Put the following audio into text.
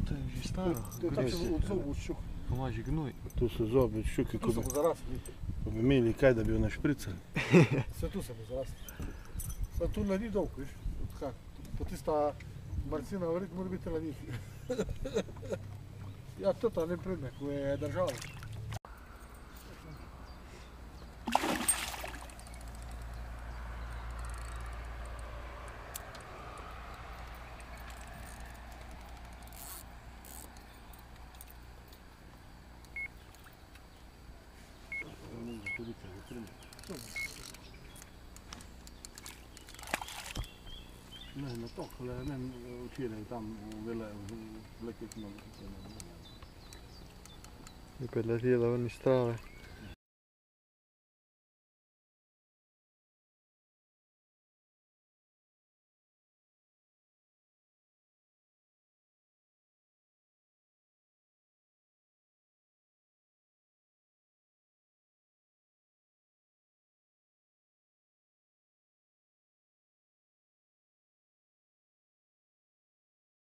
To je že staro. To je tako se od zobu ščuk. Pomaži gnoj. Tu so zobi ščuki, Tu se bo zarasli. ko bi imeli kaj, da bi jo našpricali. Vse tu se bo zarasli. Samo tu ni dolg, viš. Pa tista marcina verjetno mora biti lanit. Ja, to ta ne predmet, ko je država. Ne, na to, ne včeraj tam vele, vleke smo. Je pa letela ven iz trave.